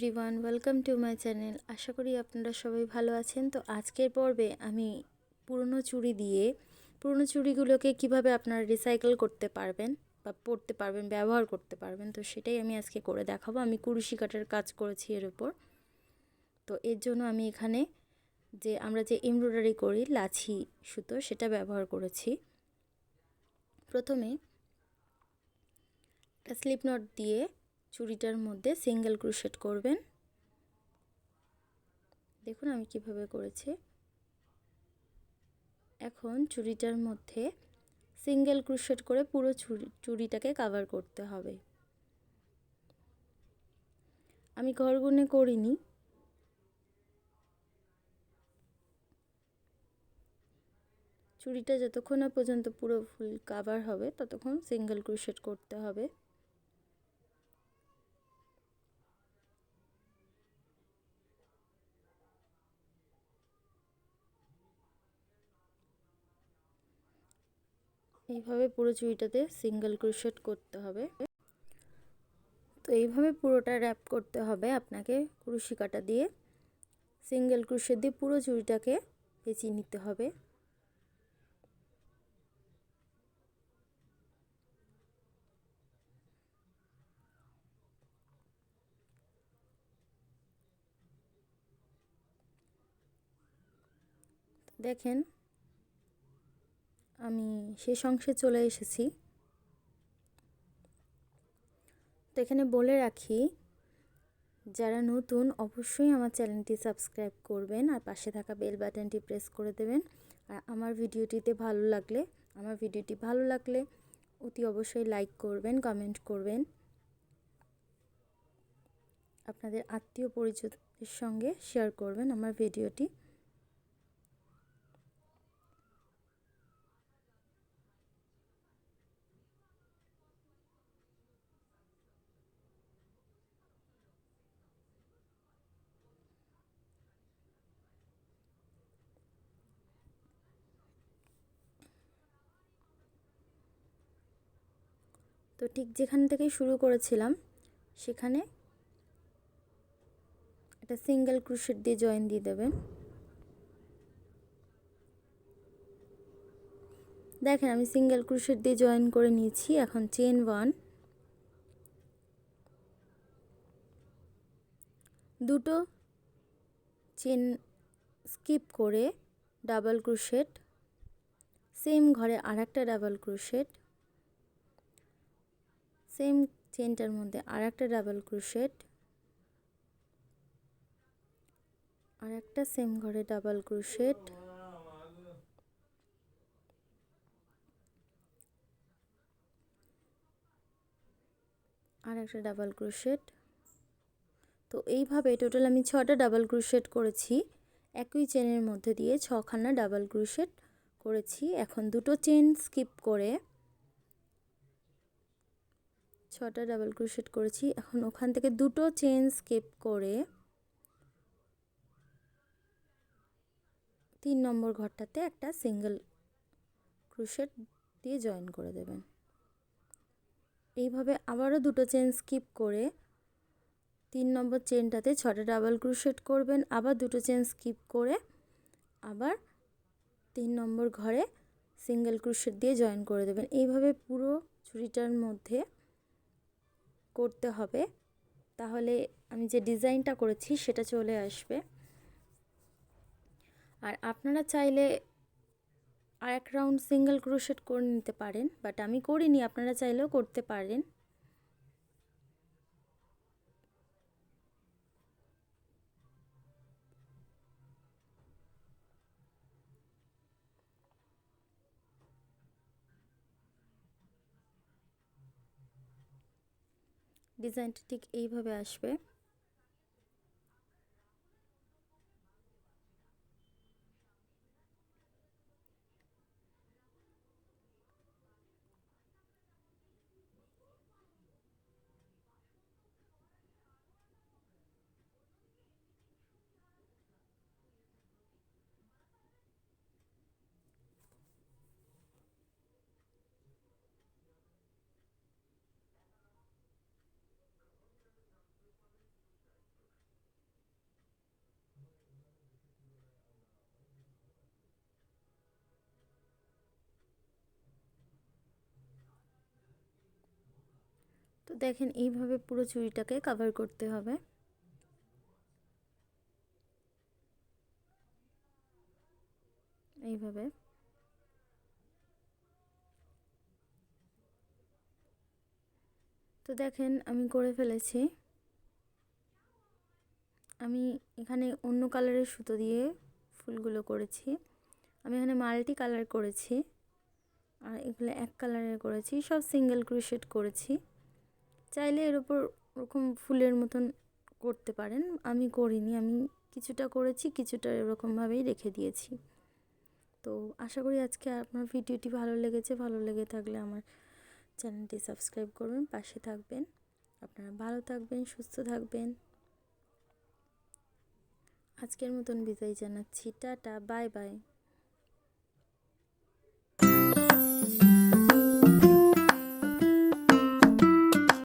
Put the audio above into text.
Everyone, welcome to my channel. আশা করি আপনারা সবাই ভালো আছেন। তো আজকের পর্বে আমি পুরনো চুড়িগুলোকে কিভাবে আপনারা রিসাইকেল করতে পারবেন বা পরতে পারবেন, ব্যবহার করতে পারবেন, তো সেটাই আমি আজকে করে দেখাবো। আমি কুরুশি কাটার কাজ করেছি এর উপর। তো এর জন্য আমি এখানে আমরা যে এমব্রয়ডারি করি লাছি সুতো, সেটা ব্যবহার করেছি। প্রথমে একটা স্লিপ নট দিয়ে চুড়িটার মধ্যে সিঙ্গেল ক্রোশেট করবেন। দেখুন আমি কিভাবে করেছি। এখন চুড়িটার মধ্যে সিঙ্গেল ক্রোশেট করে পুরো চুড়িটাকে কভার করতে হবে। আমি ঘর গুনে করিনি, চুড়িটা যতক্ষণ না পর্যন্ত পুরো ফুল কভার হবে ততক্ষণ সিঙ্গেল ক্রোশেট করতে হবে। এইভাবে পুরো চুড়িটাতে সিঙ্গেল ক্রোশেট করতে হবে। তো এইভাবে পুরোটা র্যাপ করতে হবে আপনাকে। কুরুশি কাঁটা দিয়ে সিঙ্গেল ক্রোশেট দিয়ে পুরো চুড়িটাকে পেঁচিয়ে নিতে হবে। দেখেন আমি শেষ অংশে চলে এসেছি। তো এখানে বলে রাখি, যারা নতুন অবশ্যই আমার চ্যানেলটি সাবস্ক্রাইব করবেন আর পাশে থাকা বেল বাটনটি প্রেস করে দেবেন। আর আমার ভিডিওটি ভালো লাগলে অতি অবশ্যই লাইক করবেন, কমেন্ট করবেন, আপনাদের আত্মীয় পরিচিতদের সঙ্গে শেয়ার করবেন আমার ভিডিওটি। তো ঠিক যেখান থেকে শুরু করেছিলাম সেখানে একটা সিঙ্গেল ক্রোশেট দিয়ে জয়েন দিয়ে দেবেন। দেখেন আমি সিঙ্গেল ক্রোশেট দিয়ে জয়েন করে নিয়েছি। এখন চেন 1, দুটো চেন স্কিপ করে ডাবল ক্রোশেট, সেম ঘরে আরেকটা ডাবল ক্রোশেট, সেম চেনটার মধ্যে আরেকটা ডাবল ক্রোশেট, আরেকটা সেম ঘরে ডাবল ক্রোশেট, আর একটা ডাবল ক্রোশেট। তো এইভাবে টোটাল আমি 6টা ডাবল ক্রোশেট করেছি। একই চেনের মধ্যে দিয়ে 6খানা ডাবল ক্রোশেট করেছি। এখন দুটো চেন স্কিপ করে 6টা ডাবল ক্রোশেট করেছি। এখন ওখান থেকে দুটো চেন স্কিপ করে 3 নম্বর ঘরটাতে একটা সিঙ্গেল ক্রোশেট দিয়ে জয়েন করে দেবেন। এইভাবে আবারও দুটো চেন স্কিপ করে 3 নম্বর চেনটাতে 6টা ডাবল ক্রোশেট করবেন। আবার দুটো চেন স্কিপ করে আবার 3 নম্বর ঘরে সিঙ্গেল ক্রোশেট দিয়ে জয়েন করে দেবেন। এইভাবে পুরো চুড়িটার মধ্যে করতে হবে, তাহলে আমি যে ডিজাইনটা করেছি সেটা চলে আসবে। আর আপনারা চাইলে আর এক রাউন্ড সিঙ্গেল ক্রোশেট করে নিতে পারেন, বাট আমি করিনি, আপনারা চাইলেও করতে পারেন। ডিজাইনটা ঠিক এইভাবে আসবে। তো দেখেন এইভাবে পুরো চুড়িটাকে কভার করতে হবে। এইভাবে তো দেখেন আমি করে ফেলেছি। আমি এখানে অন্য কালারের সুতো দিয়ে ফুলগুলো করেছি। আমি এখানে মাল্টি কালার করেছি, আর এগুলো এক কালারের করেছি, সব সিঙ্গেল ক্রোশেট করেছি। চাইলে এর উপর ওরকম ফুলের মতন করতে পারেন, আমি করিনি, আমি কিছুটা করেছি, কিছুটা এরকমভাবেই রেখে দিয়েছি। তো আশা করি আজকে আপনার ভিডিওটি ভালো লেগেছে। ভালো লেগে থাকলে আমার চ্যানেলটি সাবস্ক্রাইব করবেন, পাশে থাকবেন। আপনারা ভালো থাকবেন, সুস্থ থাকবেন। আজকের মতন বিদায় জানাচ্ছি। Tata, bye bye.